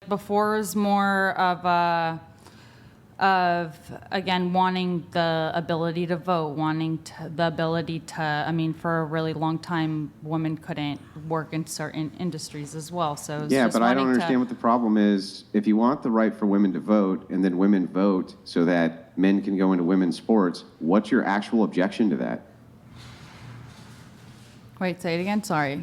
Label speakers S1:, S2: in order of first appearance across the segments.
S1: before is more of again wanting the ability to vote, the ability to. I mean, for a really long time, women couldn't work in certain industries as well. So it's just
S2: but I don't
S1: wanting
S2: understand what the problem is. If you want the right for women to vote, and then women vote so that men can go into women's sports, what's your actual objection to that?
S1: Wait, say it again. Sorry.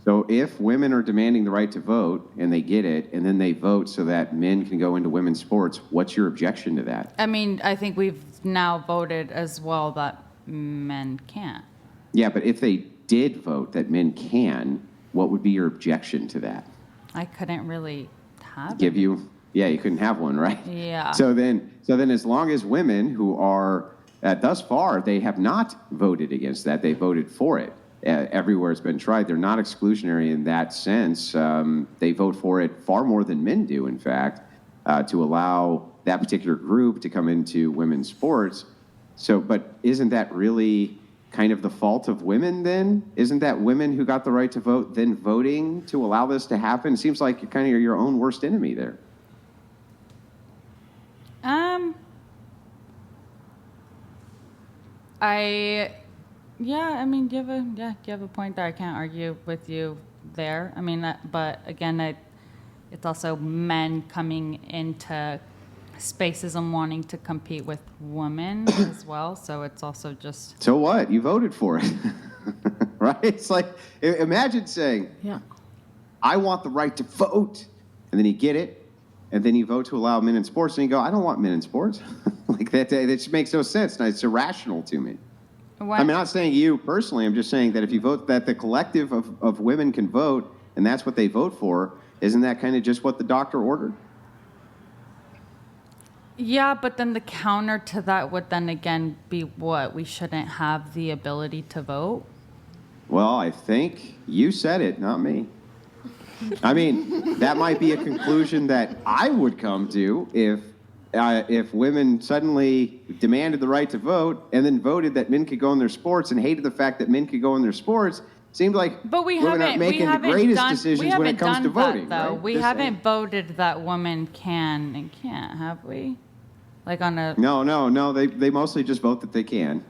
S2: So if women are demanding the right to vote and they get it, and then they vote so that men can go into women's sports, what's your objection to that?
S1: I mean, I think we've now voted as well that men can't.
S2: Yeah, but if they did vote that men can, what would be your objection to that?
S1: I couldn't really have
S2: you couldn't have one, right?
S1: Yeah.
S2: So then as long as women who are, thus far, they have not voted against that, they voted for it. Everywhere it's been tried, they're not exclusionary in that sense. They vote for it far more than men do, in fact, to allow that particular group to come into women's sports. So, but isn't that really kind of the fault of women then? Isn't that women who got the right to vote then voting to allow this to happen? It seems like you're kind of your own worst enemy there.
S1: I mean, you have a point there. I can't argue with you there. I mean, but again, it's also men coming into spaces and wanting to compete with women as well. So it's also just.
S2: So what? You voted for it, right? It's like, imagine saying, I want the right to vote, and then you get it, and then you vote to allow men in sports, and you go, I don't want men in sports. Like that just makes no sense. Now, it's irrational to me.
S1: What?
S2: I'm not saying you personally. I'm just saying that if you vote that the collective of women can vote, and that's what they vote for, isn't that kind of just what the doctor ordered?
S1: Yeah, but then the counter to that would then again be what? We shouldn't have the ability to vote?
S2: Well, I think you said it, not me. I mean, that might be a conclusion that I would come to if women suddenly demanded the right to vote and then voted that men could go in their sports and hated the fact that men could go in their sports. Seemed like women aren't making the greatest decisions when it comes to voting.
S1: Though.
S2: Right?
S1: We haven't voted that women can and can't, have we? Like on a
S2: No. They mostly just vote that they can.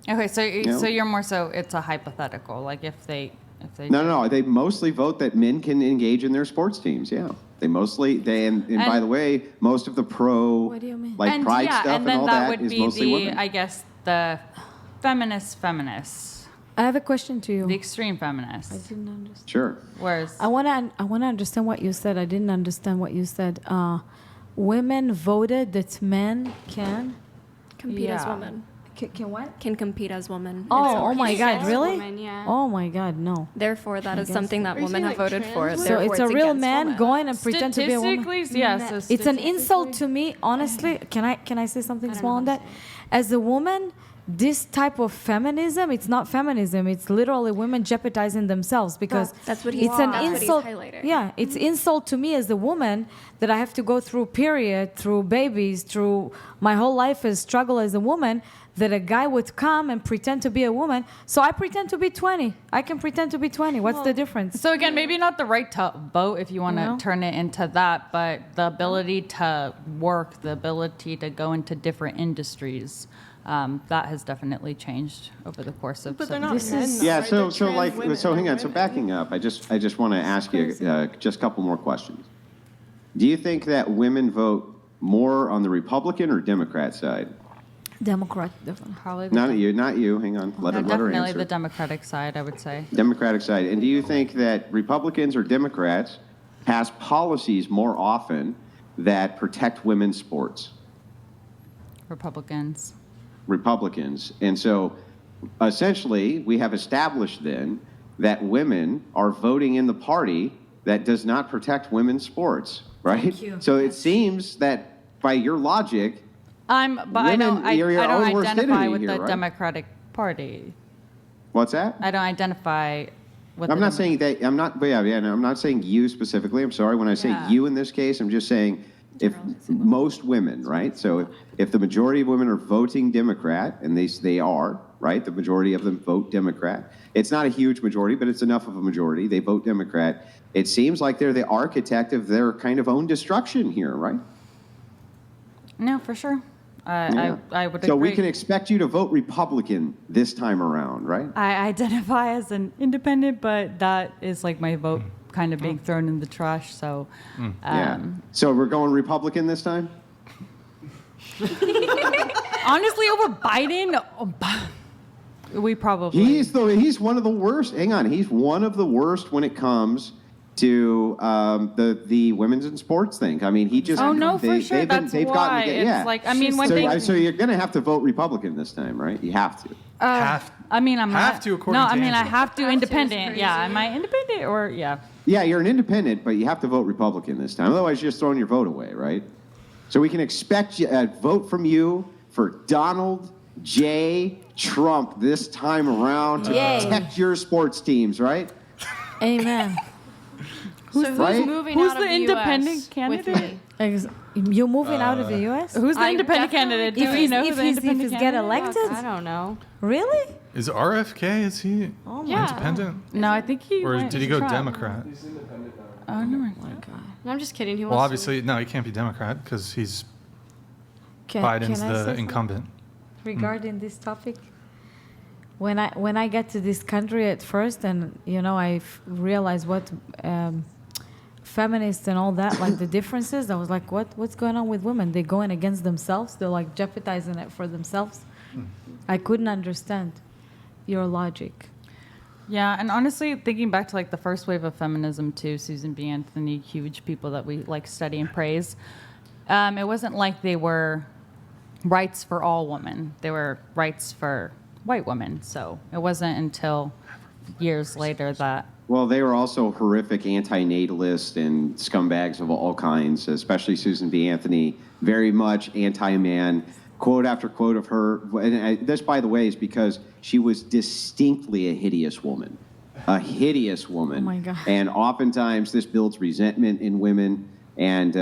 S1: Okay, so you're more so it's a hypothetical. Like if they
S2: No. They mostly vote that men can engage in their sports teams. Yeah. And by the way, most of the
S3: what do you mean?
S2: like pride stuff and all that is mostly women.
S1: I guess the feminists.
S3: I have a question to you.
S1: The extreme feminists.
S3: I didn't understand.
S2: Sure.
S1: Whereas
S3: I wanna understand what you said. I didn't understand what you said. Women voted that men can
S4: compete as women.
S3: Can what?
S4: Can compete as women.
S3: Oh my God! Really?
S4: Women, yeah.
S3: Oh my God! No.
S4: Therefore, that is something that women have voted for.
S3: So it's a real man
S4: women.
S3: going and pretend to be a woman.
S1: Statistically, yes.
S3: It's an insult to me, honestly. Can I say something small on that? As a woman, this type of feminism, it's not feminism. It's literally women jeopardizing themselves because
S4: that's what
S3: it's an insult.
S4: Highlighting.
S3: Yeah, it's insult to me as a woman that I have to go through period, through babies, through my whole life as struggle as a woman. That a guy would come and pretend to be a woman. So I pretend to be 20. I can pretend to be 20. What's the difference?
S1: So again, maybe not the right to vote if you want to turn it into that, but the ability to work, the ability to go into different industries, that has definitely changed over the course of.
S5: But they're not men.
S2: Yeah.
S5: Right?
S2: So hang on. So backing up, I just want to ask you just a couple more questions. Do you think that women vote more on the Republican or Democrat side?
S3: Democrat, definitely.
S1: Probably
S2: Not you. Hang on. Let her
S1: definitely
S2: answer.
S1: the Democratic side, I would say.
S2: Democratic side. And do you think that Republicans or Democrats pass policies more often that protect women's sports?
S1: Republicans.
S2: And so essentially we have established then that women are voting in the party that does not protect women's sports, right?
S3: Thank you.
S2: So it seems that by your logic,
S1: I don't identify with the
S2: right?
S1: Democratic Party.
S2: What's that?
S1: I don't identify with
S2: I'm not saying that, I'm not saying you specifically. I'm sorry. When I say you in this case, I'm just saying if most women, right? So if the majority of women are voting Democrat, and they are, right? The majority of them vote Democrat. It's not a huge majority, but it's enough of a majority. They vote Democrat. It seems like they're the architect of their kind of own destruction here, right?
S1: No, for sure.
S2: Yeah.
S1: I would
S2: So
S1: agree.
S2: we can expect you to vote Republican this time around, right?
S1: I identify as an independent, but that is like my vote kind of being thrown in the trash. So,
S2: Yeah. So we're going Republican this time?
S1: honestly, over Biden, we probably.
S2: He's one of the worst. Hang on, he's one of the worst when it comes to the women's in sports thing. I mean, he just.
S1: Oh no, for sure. That's
S2: they've
S1: why.
S2: gotten to get, yeah.
S1: It's like, I mean, when they.
S2: So you're going to have to vote Republican this time, right? You have to.
S1: I mean, I'm
S5: have
S1: not,
S5: to, according
S1: no,
S5: to
S1: I mean, I
S5: Angela.
S1: have to
S4: Have to is
S1: independent. Yeah,
S4: crazy.
S1: am I independent or yeah?
S2: Yeah, you're an independent, but you have to vote Republican this time. Otherwise, you're just throwing your vote away, right? So we can expect a vote from you for Donald J. Trump this time around to
S3: Yay.
S2: protect your sports teams, right?
S3: Amen.
S4: So who's
S2: Right?
S4: moving
S1: Who's
S4: out
S1: the
S4: of the
S1: independent
S4: US
S1: candidate?
S4: with me?
S3: You're moving out of the U.S.?
S1: Who's the
S4: I
S1: independent
S4: definitely
S1: candidate?
S4: do.
S1: Do we know who
S3: if
S1: the
S3: he's
S1: independent
S3: get
S1: candidate?
S3: elected?
S4: I don't know.
S3: Really?
S5: Is RFK, is he
S4: Yeah.
S5: independent?
S1: No, I think he.
S5: Or
S1: went
S5: did he go
S1: Trump.
S5: Democrat?
S1: Oh no.
S4: No, I'm just kidding. He
S5: Well,
S4: wants
S5: obviously, no, he can't be Democrat because he's
S3: Can
S5: Biden's
S3: I say
S5: the
S3: something
S5: incumbent.
S3: regarding this topic? When I get to this country at first, and I realized what feminists and all that, like the differences. I was like, what's going on with women? They're going against themselves. They're like jeopardizing it for themselves. I couldn't understand your logic.
S1: Yeah, and honestly, thinking back to like the first wave of feminism too, Susan B. Anthony, huge people that we like study and praise. It wasn't like they were rights for all women; they were rights for white women. So it wasn't until years later that.
S2: Well, they were also horrific anti-natalists and scumbags of all kinds, especially Susan B. Anthony, very much anti-man. Quote after quote of her. And this, by the way, is because she was distinctly a hideous woman. A hideous woman.
S3: Oh, my God.
S2: And oftentimes this builds resentment in women. And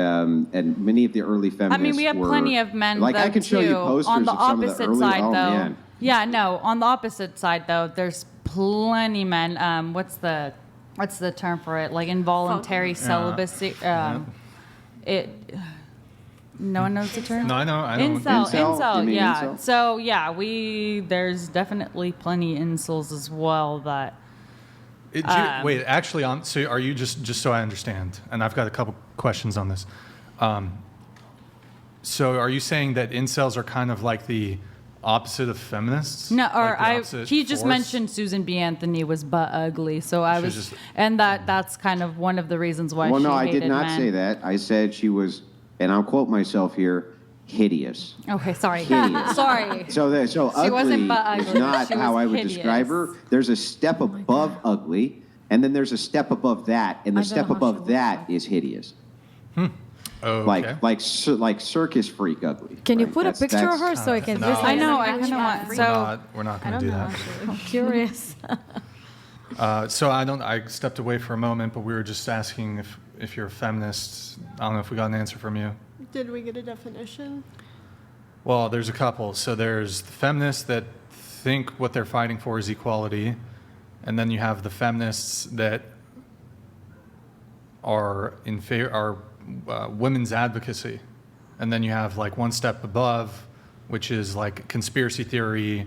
S2: many of the early feminists
S1: I mean, we have
S2: were,
S1: plenty of men,
S2: like,
S1: though,
S2: I can show you
S1: too.
S2: posters
S1: On the
S2: of some of the
S1: opposite
S2: early,
S1: side,
S2: oh,
S1: though.
S2: man.
S1: Yeah, no. On the opposite side, though, there's plenty men. What's the term for it? Like involuntary celibacy. It. No one knows the term.
S5: No, I know. I know.
S2: Incel? You mean
S1: yeah.
S2: incel?
S1: So yeah, there's definitely plenty incels as well that.
S5: Wait, actually, so are you just so I understand? And I've got a couple questions on this. So are you saying that incels are kind of like the opposite of feminists?
S1: No,
S5: Like
S1: or
S5: the opposite
S1: he just
S5: force?
S1: mentioned Susan B. Anthony was butt ugly, so I
S5: She
S1: was,
S5: just-
S1: and that's kind of one of the reasons why
S2: Well,
S1: she
S2: no, I
S1: hated
S2: did not
S1: men.
S2: say that. I said she was, and I'll quote myself here, hideous.
S1: Okay, sorry.
S2: Hideous.
S1: Sorry.
S2: So
S1: She wasn't
S2: ugly
S1: butt
S2: is
S1: ugly.
S2: not
S1: She
S2: how
S1: was
S2: I would
S1: hideous.
S2: describe her. There's a step above ugly, and then there's a step above that, and the
S3: I don't
S2: step
S3: know how she
S2: above
S3: looks
S2: that
S3: like.
S2: is hideous.
S5: Okay.
S2: Like circus freak ugly.
S3: Can you
S2: right?
S3: put a
S2: That's-
S3: picture of
S2: that's-
S3: her so I can
S5: No.
S3: visualize?
S1: I know. I
S4: Imagine
S1: kind of
S4: that
S1: want.
S4: freak.
S1: So
S5: we're not
S4: I
S5: going to
S4: don't
S5: do
S4: know.
S5: that.
S4: Actually.
S3: I'm curious.
S5: So I stepped away for a moment, but we were just asking if you're a feminist. I don't know if we got an answer from you.
S6: Did we get a definition?
S5: Well, there's a couple. So there's the feminists that think what they're fighting for is equality, and then you have the feminists that are in favor women's advocacy, and then you have like one step above, which is like conspiracy theory.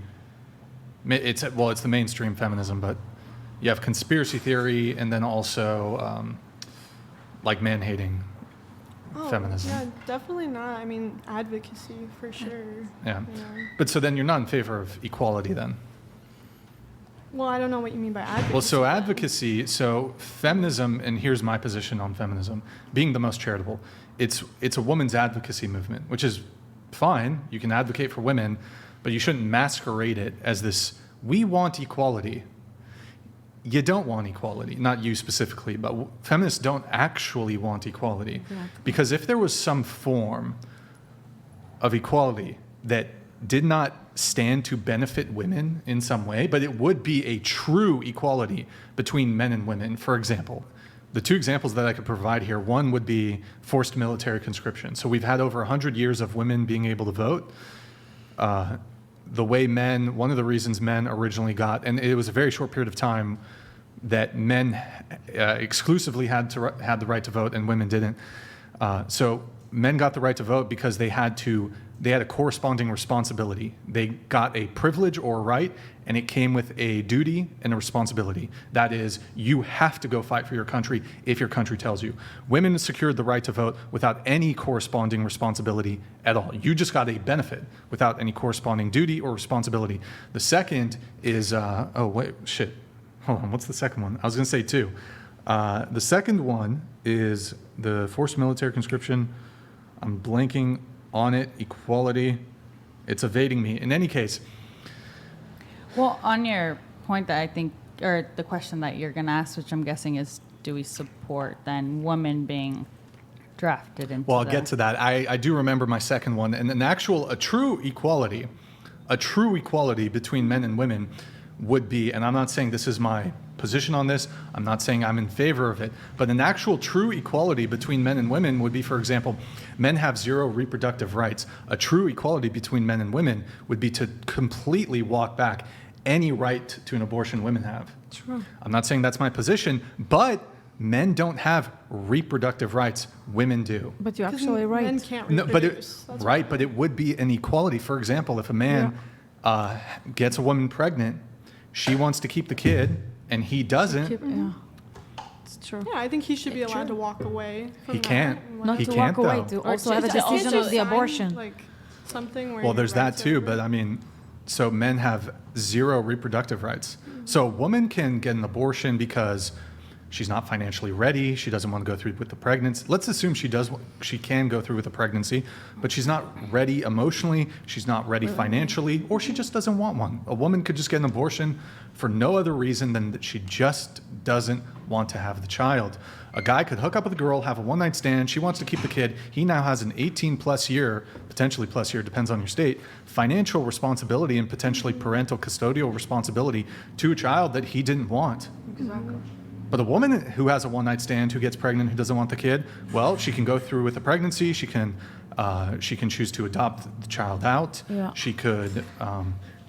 S5: It's the mainstream feminism, but you have conspiracy theory, and then also like man-hating feminism.
S6: Yeah, definitely not. I mean, advocacy for sure.
S5: Yeah.
S6: Yeah.
S5: But so then you're not in favor of equality then?
S6: Well, I don't know what you mean by advocacy.
S5: Well, so advocacy, so feminism, and here's my position on feminism, being the most charitable, it's a woman's advocacy movement, which is fine. You can advocate for women, but you shouldn't masquerade it as this, we want equality. You don't want equality, not you specifically, but feminists don't actually want equality. Because if there was some form of equality that did not stand to benefit women in some way, but it would be a true equality between men and women, for example, the two examples that I could provide here, one would be forced military conscription. So we've had over 100 years of women being able to vote. The way one of the reasons men originally got, and it was a very short period of time that men exclusively had the right to vote and women didn't. So men got the right to vote because they had a corresponding responsibility. They got a privilege or a right, and it came with a duty and a responsibility. That is, you have to go fight for your country if your country tells you. Women secured the right to vote without any corresponding responsibility at all. You just got a benefit without any corresponding duty or responsibility. The second is, hold on, what's the second one? I was gonna say two. The second one is the forced military conscription. I'm blanking on it. Equality. It's evading me. In any case.
S1: Well, on your point that I think, or the question that you're going to ask, which I'm guessing is, do we support then women being drafted into
S5: Well, I'll get to that. I do remember my second one. And a true equality between men and women would be, and I'm not saying this is my position on this, I'm not saying I'm in favor of it, but an actual true equality between men and women would be, for example, men have 0 reproductive rights. A true equality between men and women would be to completely walk back any right to an abortion women have.
S3: True.
S5: I'm not saying that's my position, but men don't have reproductive rights. Women do.
S3: But you're
S6: 'Cause
S3: actually right.
S6: Men can't
S5: No,
S6: reproduce. That's
S5: right, but it would be an equality. For example, if a man gets a woman pregnant, she wants to keep the kid, and he doesn't.
S3: Yeah. It's true.
S6: Yeah, I think he should be allowed to walk away from
S5: He
S6: that
S5: can't.
S6: and
S3: Not
S6: let-
S5: He
S3: to
S5: can't,
S3: walk away,
S5: though.
S3: to also have a
S6: Just- can't
S3: decision
S6: just
S3: of the
S6: sign,
S3: abortion.
S6: Like something where
S5: Well,
S6: your
S5: there's that
S6: rights
S5: too,
S6: are-
S5: but I mean, so men have 0 reproductive rights. So a woman can get an abortion because she's not financially ready. She doesn't want to go through with the pregnancy. Let's assume she can go through with the pregnancy, but she's not ready emotionally. She's not ready financially, or she just doesn't want one. A woman could just get an abortion for no other reason than that she just doesn't want to have the child. A guy could hook up with a girl, have a one-night stand. She wants to keep the kid. He now has an 18-plus year, potentially plus year, depends on your state, financial responsibility and potentially parental custodial responsibility to a child that he didn't want.
S3: Exactly.
S5: But a woman who has a one-night stand, who gets pregnant, who doesn't want the kid, well, she can go through with the pregnancy. She can choose to adopt the child out.
S3: Yeah.
S5: She could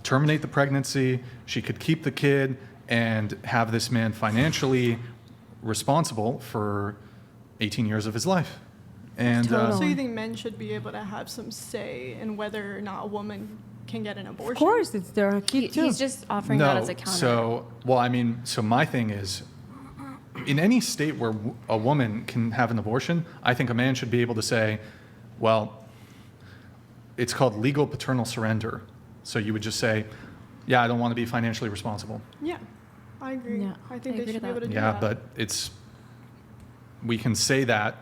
S5: terminate the pregnancy. She could keep the kid and have this man financially responsible for 18 years of his life. And
S3: Totally.
S6: So you think men should be able to have some say in whether or not a woman can get an abortion?
S3: Of course, it's their kid too.
S4: He's just offering that as a counter.
S5: So my thing is, in any state where a woman can have an abortion, I think a man should be able to say, well, it's called legal paternal surrender. So you would just say, yeah, I don't want to be financially responsible.
S6: Yeah, I agree.
S3: Yeah.
S6: I think
S4: I
S6: they
S4: agree
S6: should
S4: to
S6: be able
S4: that.
S6: to do
S5: Yeah,
S6: that.
S5: but we can say that,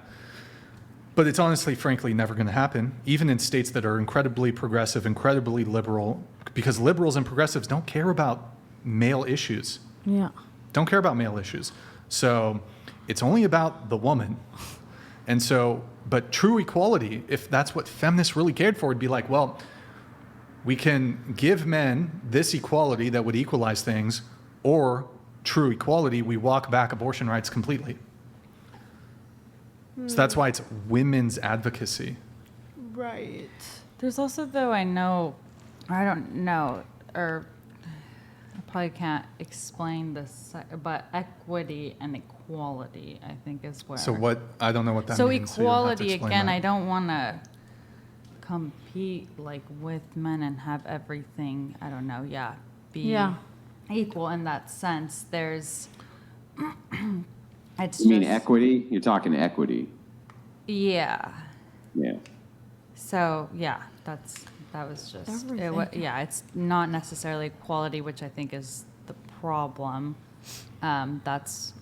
S5: but it's honestly, frankly, never going to happen, even in states that are incredibly progressive, incredibly liberal, because liberals and progressives don't care about male issues.
S3: Yeah.
S5: Don't care about male issues. So it's only about the woman. And so, but true equality, if that's what feminists really cared for, would be like, well, we can give men this equality that would equalize things, or true equality, we walk back abortion rights completely. So that's why it's women's advocacy.
S6: Right.
S1: There's also, though, I don't know, or I probably can't explain this, but equity and equality, I think, is where.
S5: So what, I don't know what that
S1: So
S5: means. you'll have to
S1: equality,
S5: explain
S1: again,
S5: that.
S1: I don't want to compete like with men and have everything, I don't know, be
S3: Yeah.
S1: equal in that sense. There's, it's
S2: You mean
S1: just,
S2: equity? You're talking equity.
S1: yeah.
S2: Yeah.
S1: So that was just it's not necessarily equality, which I think is the problem. That's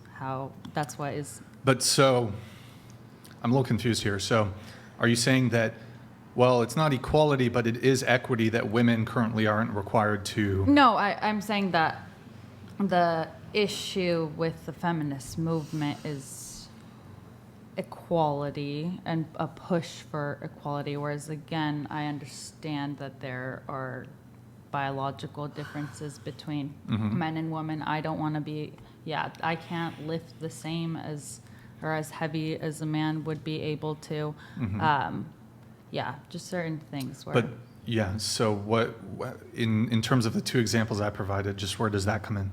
S1: what is.
S5: But so, I'm a little confused here. So, are you saying that, well, it's not equality, but it is equity that women currently aren't required to?
S1: No, I'm saying that the issue with the feminist movement is equality and a push for equality, whereas again, I understand that there are biological differences between men and women. I don't want to be, I can't lift the same as or as heavy as a man would be able to. Yeah, just certain things where.
S5: But yeah, so what in terms of the two examples I provided, just where does that come in?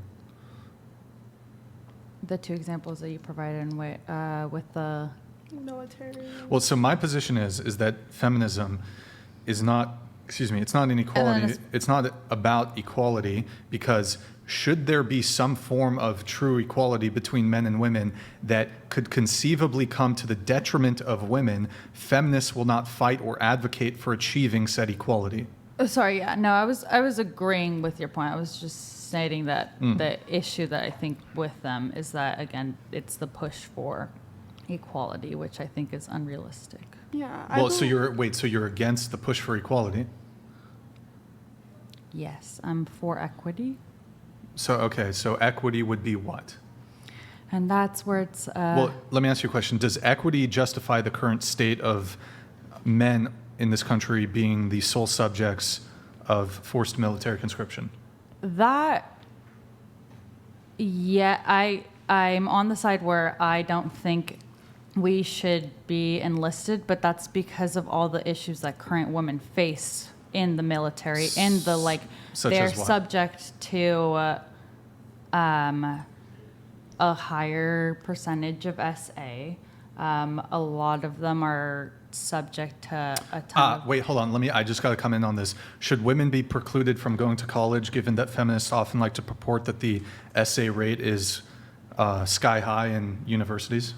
S1: The two examples that you provided with the.
S6: Military.
S5: Well, so my position is that feminism is not, it's not inequality. It's not about equality, because should there be some form of true equality between men and women that could conceivably come to the detriment of women, feminists will not fight or advocate for achieving said equality.
S1: Oh, sorry, yeah, no, I was agreeing with your point. I was just stating that the issue that I think with them is that, again, it's the push for equality, which I think is unrealistic.
S6: Yeah.
S5: Well, so you're against the push for equality?
S1: Yes, I'm for equity.
S5: So equity would be what?
S1: And that's where it's.
S5: Well, let me ask you a question. Does equity justify the current state of men in this country being the sole subjects of forced military conscription?
S1: I'm on the side where I don't think we should be enlisted, but that's because of all the issues that current women face in the military, and they're subject to a higher percentage of SA. A lot of them are subject to a ton of...
S5: Wait, hold on. I just got to come in on this. Should women be precluded from going to college, given that feminists often like to purport that the SA rate is sky high in universities?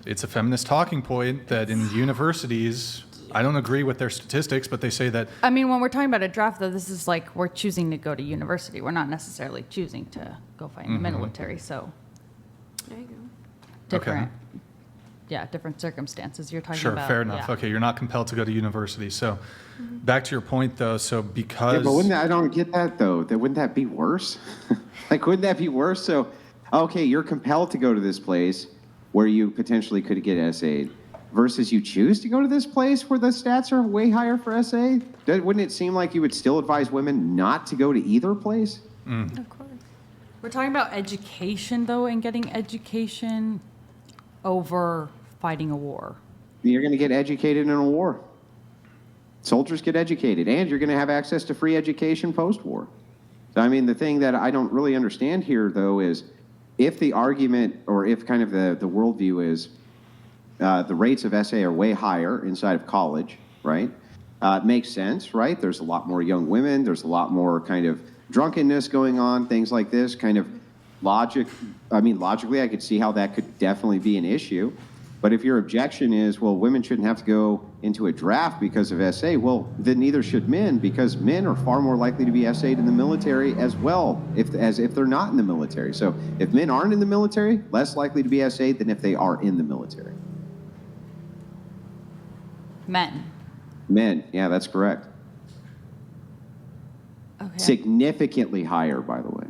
S5: It's a feminist talking point that in universities, I don't agree with their statistics, but they say that...
S1: I mean, when we're talking about a draft, though, this is like we're choosing to go to university. We're not necessarily choosing to go fight in the military, so...
S4: There you go.
S1: Different, different circumstances. You're talking
S5: Sure,
S1: about...
S5: fair enough.
S1: Yeah.
S5: Okay, you're not compelled to go to university. So back to your point, though, so because...
S2: Yeah, but I don't get that, though. Wouldn't that be worse? Wouldn't that be worse? So, okay, you're compelled to go to this place where you potentially could get SA'd, versus you choose to go to this place where the stats are way higher for SA? Wouldn't it seem like you would still advise women not to go to either place?
S4: Of course.
S1: We're talking about education, though, and getting education over fighting a war.
S2: You're going to get educated in a war. Soldiers get educated, and you're going to have access to free education post-war. So, I mean, the thing that I don't really understand here, though, is if the argument, or if kind of the worldview is the rates of SA are way higher inside of college, right? It makes sense, right? There's a lot more young women. There's a lot more kind of drunkenness going on, things like this, kind of logically, I could see how that could definitely be an issue. But if your objection is, well, women shouldn't have to go into a draft because of SA, well, then neither should men, because men are far more likely to be SA'd in the military as well, as if they're not in the military. So if men aren't in the military, less likely to be SA'd than if they are in the military. Men, yeah, that's correct.
S1: Okay.
S2: Significantly higher, by the way.